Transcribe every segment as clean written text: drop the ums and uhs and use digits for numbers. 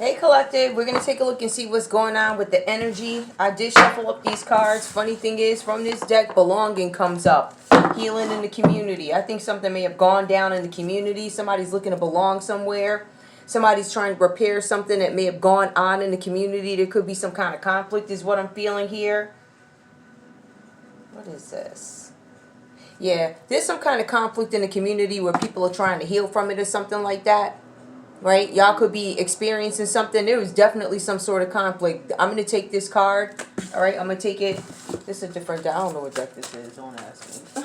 Hey collective, we're going to take a look and see what's going on with the energy. I did shuffle up these cards. Funny thing is, from this deck, belonging comes up. Healing in the community. I think something may have gone down in the community. Somebody's looking to belong somewhere. Somebody's trying to repair something that may have gone on in the community. There could be some kind of conflict is what I'm feeling here. What is this? Yeah, there's some kind of conflict in the community where people are trying to heal from it or something like that. Right? Y'all could be experiencing something. There was definitely some sort of conflict. I'm going to take this card. All right? I'm going to take it. This is a different deck. I don't know what deck this is. Don't ask me.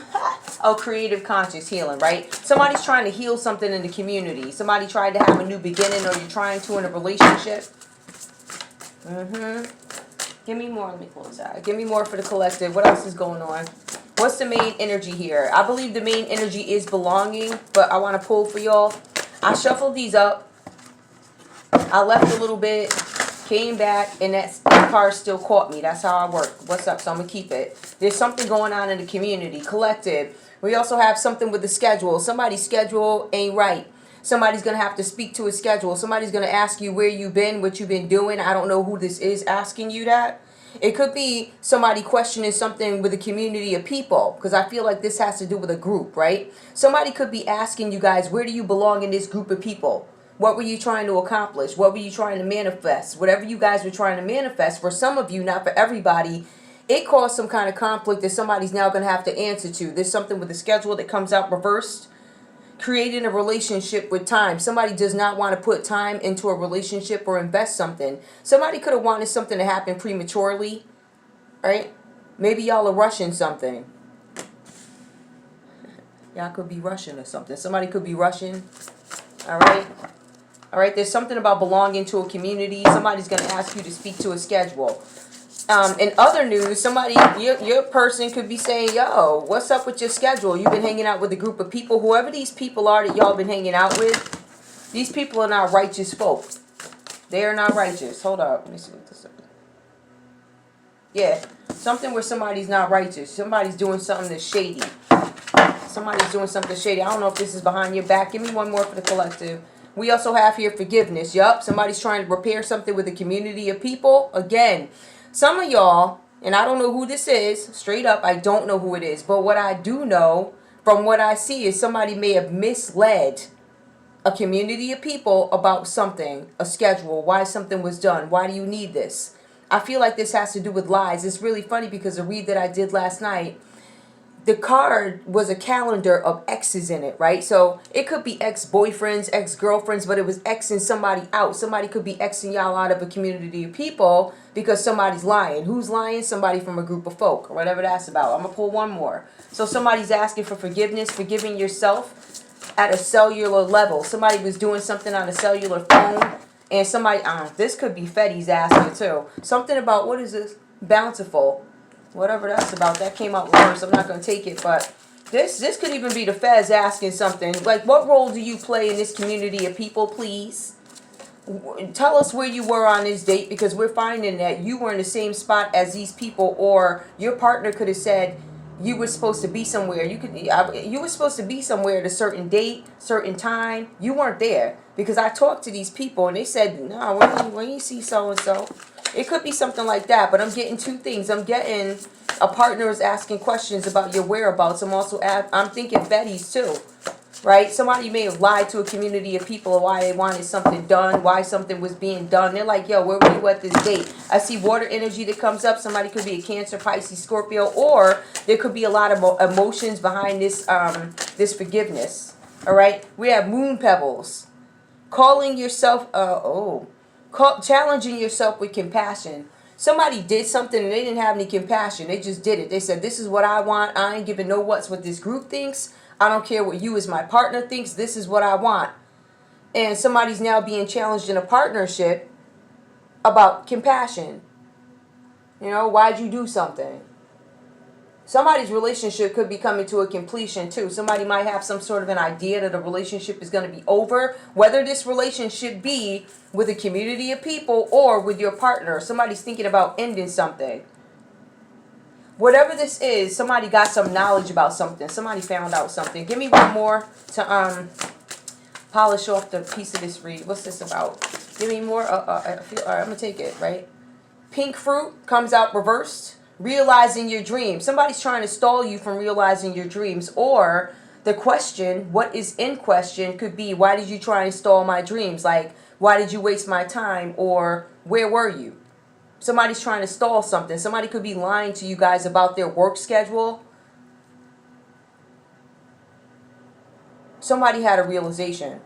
Oh, creative conscious healing, right? Somebody's trying to heal something in the community. Somebody tried to have a new beginning, or you're trying to in a relationship. Give me more. Let me close that. Give me more for the collective. What else is going on? What's the main energy here? I believe the main energy is belonging, but I want to pull for y'all. I shuffled these up. I left a little bit, came back, and that card still caught me. That's how I work. What's up? So I'm going to keep it. There's something going on in the community. Collective. We also have something with the schedule. Somebody's schedule ain't right. Somebody's going to have to speak to a schedule. Somebody's going to ask you where you've been, what you've been doing. I don't know who this is asking you that. It could be somebody questioning something with a community of people, because I feel like this has to do with a group, right? Somebody could be asking you guys, where do you belong in this group of people? What were you trying to accomplish? What were you trying to manifest? Whatever you guys were trying to manifest, for some of you, not for everybody, it caused some kind of conflict that somebody's now going to have to answer to. There's something with the schedule that comes out reversed. Creating a relationship with time. Somebody does not want to put time into a relationship or invest something. Somebody could have wanted something to happen prematurely, right? Maybe y'all are rushing something. Y'all could be rushing or something. Somebody could be rushing. All right. All right. There's something about belonging to a community. Somebody's going to ask you to speak to a schedule. In other news, somebody, your person could be saying, yo, what's up with your schedule? You've been hanging out with a group of people. Whoever these people are that y'all been hanging out with, these people are not righteous folk. They are not righteous. Hold up. Let me see what this is. Yeah. Something where somebody's not righteous. Somebody's doing something that's shady. Somebody's doing something shady. I don't know if this is behind your back. Give me one more for the collective. We also have here forgiveness. Yup. Somebody's trying to repair something with a community of people. Again. Some of y'all, and I don't know who this is, straight up, I don't know who it is. But what I do know, from what I see, is somebody may have misled a community of people about something, a schedule, why something was done. Why do you need this? I feel like this has to do with lies. It's really funny because the read that I did last night, the card was a calendar of exes in it, right? So it could be ex-boyfriends, ex-girlfriends, but it was Xing somebody out. Somebody could be Xing y'all out of a community of people because somebody's lying. Who's lying? Somebody from a group of folk, or whatever that's about. I'm going to pull one more. So somebody's asking for forgiveness, forgiving yourself at a cellular level. Somebody was doing something on a cellular phone, and somebody, this could be Fetty's asking too. Something about, what is this? Bountiful. Whatever that's about, that came out worse. I'm not going to take it, but this could even be the Feds asking something. Like, what role do you play in this community of people, please? Tell us where you were on this date, because we're finding that you were in the same spot as these people, or your partner could have said you were supposed to be somewhere. You were supposed to be somewhere at a certain date, certain time. You weren't there, because I talked to these people and they said, no, when you see so-and-so. It could be something like that, but I'm getting two things. I'm getting a partner is asking questions about your whereabouts. I'm thinking Betty's too, right? Somebody may have lied to a community of people why they wanted something done, why something was being done. They're like, yo, where were you at this date? I see water energy that comes up. Somebody could be a Cancer, Pisces, Scorpio, or there could be a lot of emotions behind this this forgiveness. All right, we have moon pebbles, calling yourself challenging yourself with compassion. Somebody did something and they didn't have any compassion. They just did it. They said, this is what I want. I ain't giving no what's what this group thinks. I don't care what you as my partner thinks. This is what I want. And somebody's now being challenged in a partnership about compassion. You know, why'd you do something? Somebody's relationship could be coming to a completion too. Somebody might have some sort of an idea that a relationship is going to be over. Whether this relationship be with a community of people or with your partner. Somebody's thinking about ending something. Whatever this is, somebody got some knowledge about something. Somebody found out something. Give me one more to polish off the piece of this read. What's this about? Give me more. I feel, all right, I'm going to take it, right? Pink fruit comes out reversed. Realizing your dreams. Somebody's trying to stall you from realizing your dreams. Or the question, what is in question, could be, why did you try and stall my dreams? Like, why did you waste my time? Or where were you? Somebody's trying to stall something. Somebody could be lying to you guys about their work schedule. Somebody had a realization.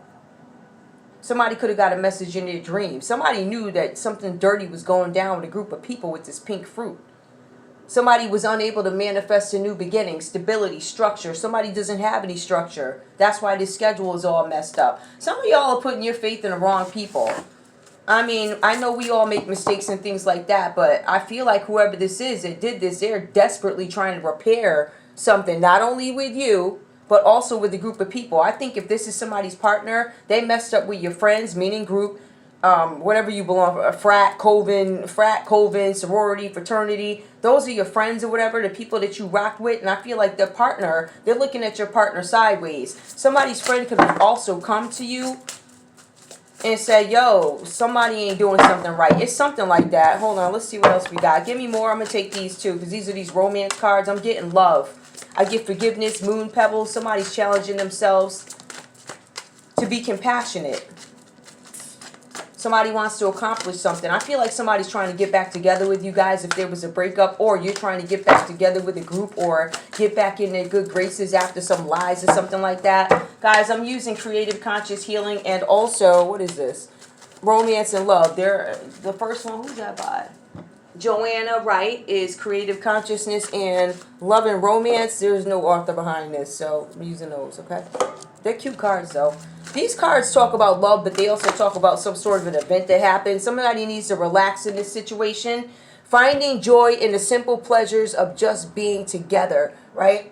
Somebody could have got a message in their dream. Somebody knew that something dirty was going down with a group of people with this pink fruit. Somebody was unable to manifest a new beginning, stability, structure. Somebody doesn't have any structure. That's why this schedule is all messed up. Some of y'all are putting your faith in the wrong people. I mean, I know we all make mistakes and things like that, but I feel like whoever this is that did this, they're desperately trying to repair something, not only with you, but also with a group of people. I think if this is somebody's partner, they messed up with your friends, meaning group, whatever you belong, a frat, coven, sorority, fraternity. Those are your friends or whatever, the people that you rocked with. And I feel like their partner, they're looking at your partner sideways. Somebody's friend could have also come to you and say, yo, somebody ain't doing something right. It's something like that. Hold on, let's see what else we got. Give me more. I'm going to take these too, because these are these romance cards. I'm getting love. I get forgiveness, moon pebbles. Somebody's challenging themselves to be compassionate. Somebody wants to accomplish something. I feel like somebody's trying to get back together with you guys if there was a breakup, or you're trying to get back together with a group or get back in their good graces after some lies or something like that. Guys, I'm using creative conscious healing and also, what is this? Romance and love. The first one, who's that by? Joanna Wright is creative consciousness and love and romance. There's no author behind this, so I'm using those, okay? They're cute cards, though. These cards talk about love, but they also talk about some sort of an event that happened. Somebody needs to relax in this situation. Finding joy in the simple pleasures of just being together, right?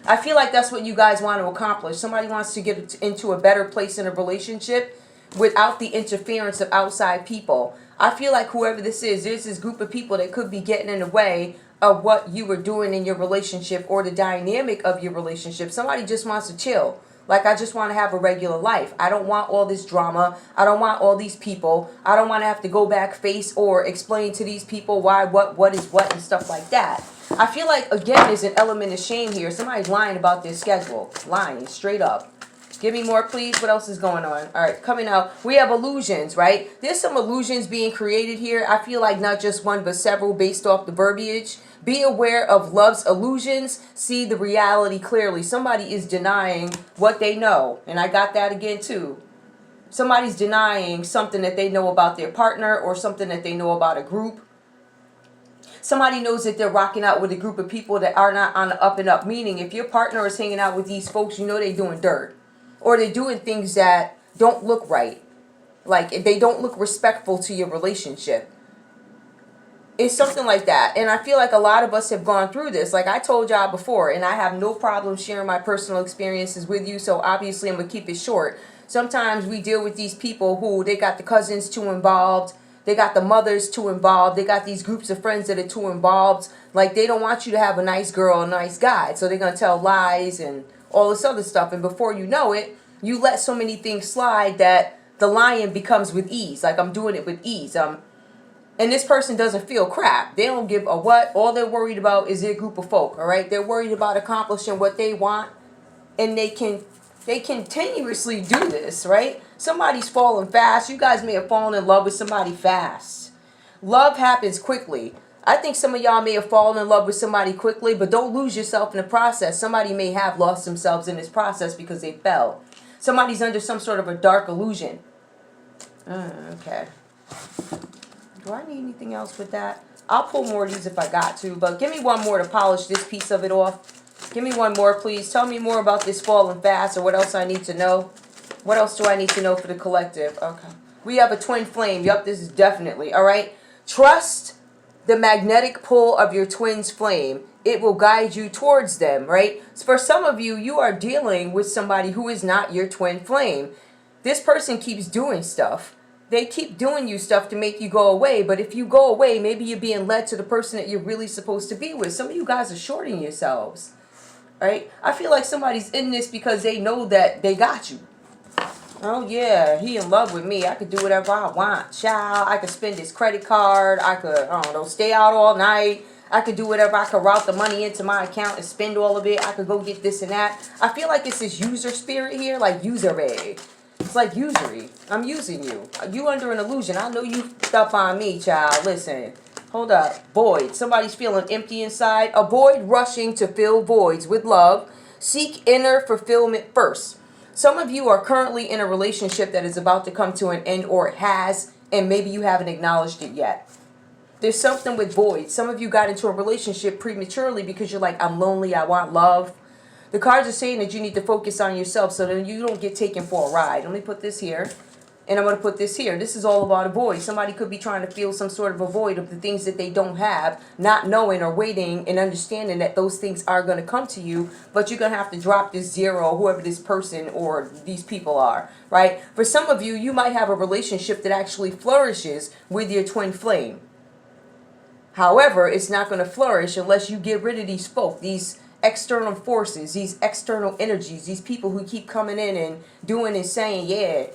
I feel like that's what you guys want to accomplish. Somebody wants to get into a better place in a relationship without the interference of outside people. I feel like whoever this is, there's this group of people that could be getting in the way of what you were doing in your relationship or the dynamic of your relationship. Somebody just wants to chill. Like, I just want to have a regular life. I don't want all this drama. I don't want all these people. I don't want to have to go back, face, or explain to these people why, what is what, and stuff like that. I feel like, again, there's an element of shame here. Somebody's lying about their schedule. Lying, straight up. Give me more, please. What else is going on? All right, coming out. We have illusions, right? There's some illusions being created here. I feel like not just one, but several based off the verbiage. Be aware of love's illusions. See the reality clearly. Somebody is denying what they know. And I got that again, too. Somebody's denying something that they know about their partner or something that they know about a group. Somebody knows that they're rocking out with a group of people that are not on the up and up. Meaning, if your partner is hanging out with these folks, you know they're doing dirt. Or they're doing things that don't look right. Like, they don't look respectful to your relationship. It's something like that. And I feel like a lot of us have gone through this. Like I told y'all before, and I have no problem sharing my personal experiences with you. So obviously I'm going to keep it short. Sometimes we deal with these people who they got the cousins too involved. They got the mothers too involved. They got these groups of friends that are too involved. Like they don't want you to have a nice girl, a nice guy. So they're going to tell lies and all this other stuff. And before you know it, you let so many things slide that the lying becomes with ease. Like I'm doing it with ease. And this person doesn't feel crap. They don't give a what. All they're worried about is their group of folk, all right? They're worried about accomplishing what they want. And they continuously do this, right? Somebody's falling fast. You guys may have fallen in love with somebody fast. Love happens quickly. I think some of y'all may have fallen in love with somebody quickly, but don't lose yourself in the process. Somebody may have lost themselves in this process because they fell. Somebody's under some sort of a dark illusion. Okay. Do I need anything else with that? I'll pull more of these if I got to, but give me one more to polish this piece of it off. Give me one more, please. Tell me more about this falling fast or what else I need to know. What else do I need to know for the collective? Okay. We have a twin flame. Yup, this is definitely. All right. Trust the magnetic pull of your twin's flame. It will guide you towards them, right? So for some of you, you are dealing with somebody who is not your twin flame. This person keeps doing stuff. They keep doing you stuff to make you go away. But if you go away, maybe you're being led to the person that you're really supposed to be with. Some of you guys are shorting yourselves, right? I feel like somebody's in this because they know that they got you. Oh yeah, he in love with me. I could do whatever I want. Child, I could spend his credit card. I could, I don't know, stay out all night. I could do whatever. I could route the money into my account and spend all of it. I could go get this and that. I feel like it's this user spirit here, like usury. It's like usury. I'm using you. You under an illusion. I know you stuff on me, child. Listen. Hold up. Void. Somebody's feeling empty inside. Avoid rushing to fill voids with love. Seek inner fulfillment first. Some of you are currently in a relationship that is about to come to an end, or it has, and maybe you haven't acknowledged it yet. There's something with void. Some of you got into a relationship prematurely because you're like, I'm lonely, I want love. The cards are saying that you need to focus on yourself so that you don't get taken for a ride. Let me put this here. And I'm going to put this here. This is all about a void. Somebody could be trying to feel some sort of a void of the things that they don't have, not knowing or waiting and understanding that those things are going to come to you, but you're going to have to drop this zero, whoever this person or these people are, right? For some of you, you might have a relationship that actually flourishes with your twin flame. However, it's not going to flourish unless you get rid of these folk, these external forces, these external energies, these people who keep coming in and doing and saying, yeah,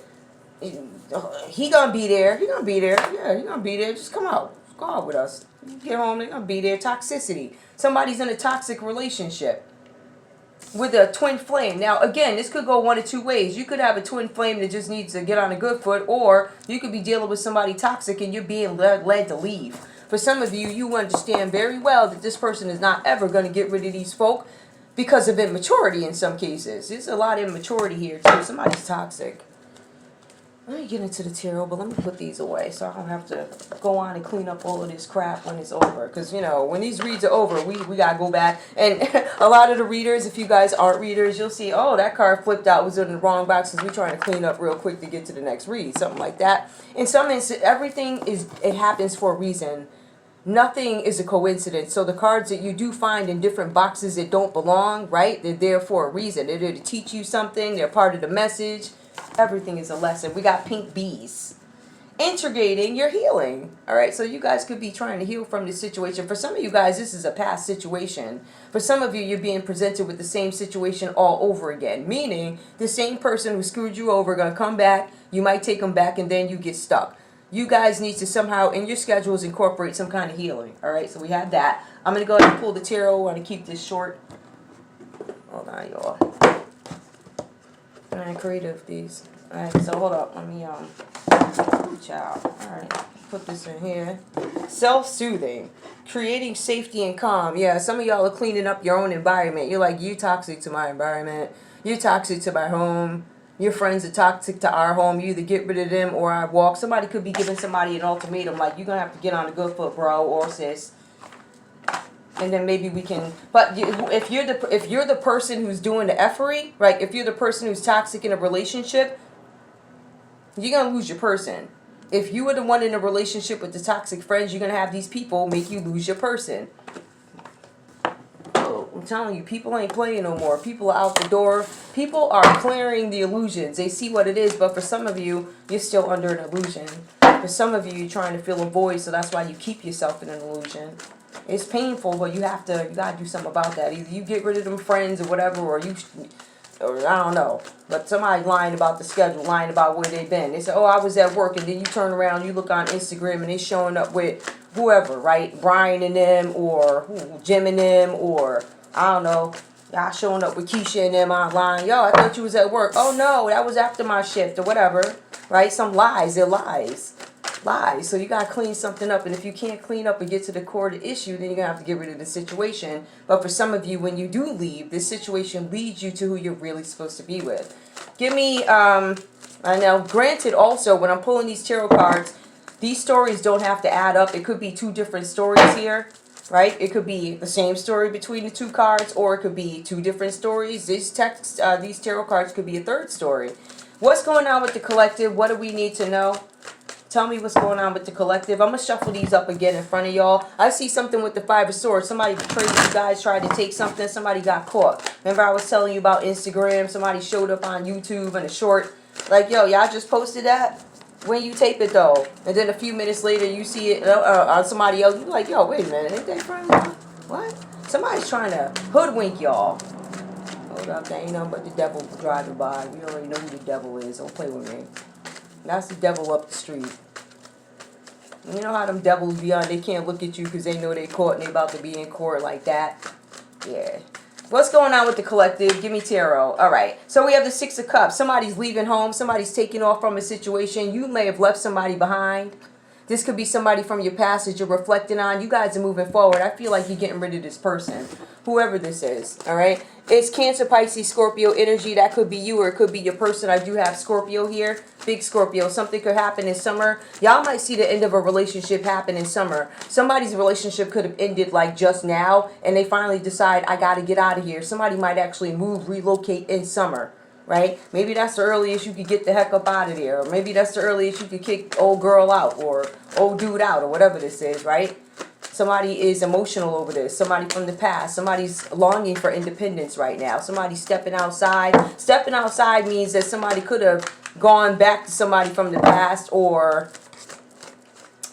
he gonna be there. He gonna be there. Yeah, he gonna be there. Just come out. Go out with us. Get home. They gonna be there. Toxicity. Somebody's in a toxic relationship with a twin flame. Now, again, this could go one of two ways. You could have a twin flame that just needs to get on a good foot, or you could be dealing with somebody toxic and you're being led to leave. For some of you, you understand very well that this person is not ever going to get rid of these folk because of immaturity in some cases. There's a lot of immaturity here, too. Somebody's toxic. Let me get into the tarot, but let me put these away so I don't have to go on and clean up all of this crap when it's over. Because, you know, when these reads are over, we got to go back. And a lot of the readers, if you guys aren't readers, you'll see, oh, that card flipped out, was in the wrong box because we're trying to clean up real quick to get to the next read, something like that. In some instances, everything it happens for a reason. Nothing is a coincidence. So the cards that you do find in different boxes that don't belong, right, they're there for a reason. They're there to teach you something. They're part of the message. Everything is a lesson. We got pink bees. Integrating your healing. All right, so you guys could be trying to heal from this situation. For some of you guys, this is a past situation. For some of you, you're being presented with the same situation all over again. Meaning, the same person who screwed you over going to come back. You might take them back and then you get stuck. You guys need to somehow, in your schedules, incorporate some kind of healing. All right, so we have that. I'm going to go ahead and pull the tarot. I want to keep this short. Hold on, y'all. And creative these. Alright, so hold up. Let me reach out. Alright, put this in here. Self-soothing. Creating safety and calm. Yeah, some of y'all are cleaning up your own environment. You're like, you toxic to my environment. You're toxic to my home. Your friends are toxic to our home. You either get rid of them or I walk. Somebody could be giving somebody an ultimatum like, you're going to have to get on a good foot, bro, or sis. And then maybe we can, but if you're the person who's doing the effery, right? If you're the person who's toxic in a relationship, you're gonna lose your person. If you were the one in a relationship with the toxic friends, you're gonna have these people make you lose your person. Oh, I'm telling you, people ain't playing no more. People are out the door. People are clearing the illusions. They see what it is, but for some of you, you're still under an illusion. For some of you, you're trying to fill a void, so that's why you keep yourself in an illusion. It's painful, but you gotta do something about that. Either you get rid of them friends or whatever, or I don't know. But somebody's lying about the schedule, lying about where they've been. They say, oh, I was at work, and then you turn around, you look on Instagram, and they showing up with whoever, right? Brian and them, or Jim and them, or I don't know. Y'all showing up with Keisha and them online. Yo, I thought you was at work. Oh no, that was after my shift or whatever, right? Some lies, they're lies. Lies. So you got to clean something up. And if you can't clean up and get to the core of the issue, then you're going to have to get rid of the situation. But for some of you, when you do leave, this situation leads you to who you're really supposed to be with. Give me, I know, granted also, when I'm pulling these tarot cards, these stories don't have to add up. It could be two different stories here, right? It could be the same story between the two cards, or it could be two different stories. These tarot cards could be a third story. What's going on with the collective? What do we need to know? Tell me what's going on with the collective. I'm going to shuffle these up again in front of y'all. I see something with the Five of Swords. Somebody betrayed you guys, tried to take something. Somebody got caught. Remember I was telling you about Instagram. Somebody showed up on YouTube in a short. Like, yo, y'all just posted that? When you tape it, though. And then a few minutes later, you see it on somebody else. You're like, yo, wait a minute. Ain't they friendly? What? Somebody's trying to hoodwink y'all. Hold up, that ain't nothing but the devil driving by. We already know who the devil is. Don't play with me. That's the devil up the street. You know how them devils be on, they can't look at you because they know they caught and they about to be in court like that? Yeah. What's going on with the collective? Give me tarot. All right. So we have the Six of Cups. Somebody's leaving home. Somebody's taking off from a situation. You may have left somebody behind. This could be somebody from your past that you're reflecting on. You guys are moving forward. I feel like you're getting rid of this person, whoever this is. All right. It's Cancer, Pisces, Scorpio energy. That could be you or it could be your person. I do have Scorpio here. Big Scorpio. Something could happen in summer. Y'all might see the end of a relationship happen in summer. Somebody's relationship could have ended like just now and they finally decide, I got to get out of here. Somebody might actually move, relocate in summer. Right? Maybe that's the earliest you could get the heck up out of there. Or maybe that's the earliest you could kick old girl out or old dude out or whatever this is, right? Somebody is emotional over this. Somebody from the past. Somebody's longing for independence right now. Somebody's stepping outside. Stepping outside means that somebody could have gone back to somebody from the past, or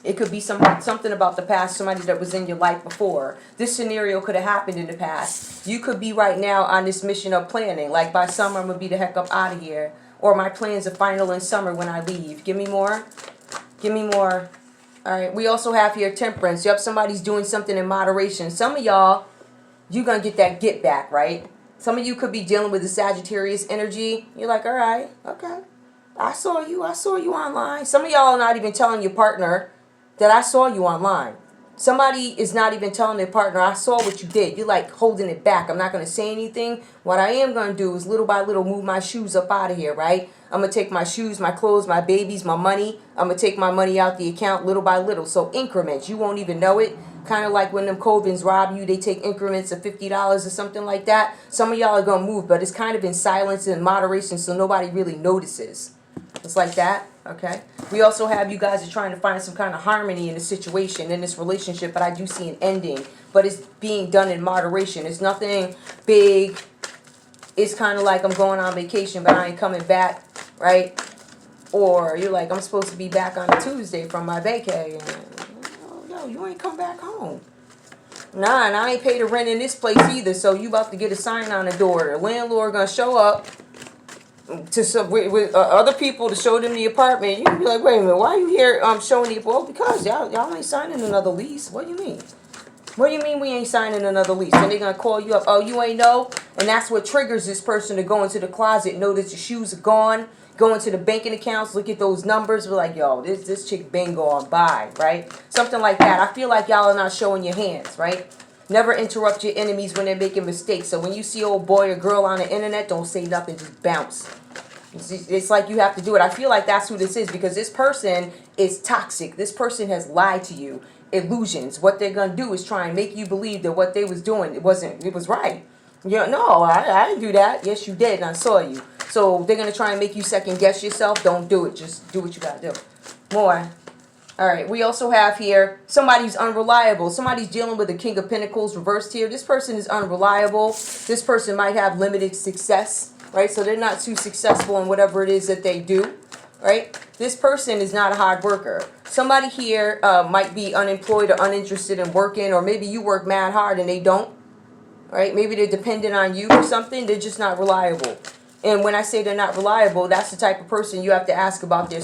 it could be something about the past, somebody that was in your life before. This scenario could have happened in the past. You could be right now on this mission of planning. Like by summer, I'm going to be the heck up out of here. Or my plans are final in summer when I leave. Give me more. Give me more. All right. We also have here temperance. Yep, somebody's doing something in moderation. Some of y'all, you're going to get that get back, right? Some of you could be dealing with the Sagittarius energy. You're like, all right, okay. I saw you online. Some of y'all are not even telling your partner that I saw you online. Somebody is not even telling their partner, I saw what you did. You're like holding it back. I'm not going to say anything. What I am going to do is little by little move my shoes up out of here, right? I'm going to take my shoes, my clothes, my babies, my money. I'm going to take my money out the account little by little. So increments. You won't even know it. Kind of like when them Covens rob you, they take increments of $50 or something like that. Some of y'all are going to move, but it's kind of in silence and moderation so nobody really notices. It's like that, okay? We also have you guys are trying to find some kind of harmony in the situation, in this relationship, but I do see an ending. But it's being done in moderation. It's nothing big. It's kind of like I'm going on vacation, but I ain't coming back, right? Or you're like, I'm supposed to be back on a Tuesday from my vacay. Yo, you ain't come back home. Nah, and I ain't paid the rent in this place either, so you about to get a sign on the door. The landlord gonna show up with other people to show them the apartment. You can be like, wait a minute, why are you here showing the, well, because y'all ain't signing another lease. What do you mean? What do you mean we ain't signing another lease? And they're gonna call you up, oh, you ain't know? And that's what triggers this person to go into the closet, know that your shoes are gone, go into the banking accounts, look at those numbers, be like, yo, this chick been gone by, right? Something like that. I feel like y'all are not showing your hands, right? Never interrupt your enemies when they're making mistakes. So when you see old boy or girl on the internet, don't say nothing, just bounce. It's like you have to do it. I feel like that's who this is because this person is toxic. This person has lied to you. Illusions. What they're going to do is try and make you believe that what they was doing, it was right. You know, no, I didn't do that. Yes, you did, and I saw you. So they're going to try and make you second guess yourself. Don't do it. Just do what you got to do. More. All right, we also have here somebody's unreliable. Somebody's dealing with the King of Pentacles reversed here. This person is unreliable. This person might have limited success, right? So they're not too successful in whatever it is that they do, right? This person is not a hard worker. Somebody here might be unemployed or uninterested in working, or maybe you work mad hard and they don't, right? Maybe they're dependent on you or something. They're just not reliable. And when I say they're not reliable, that's the type of person you have to ask about their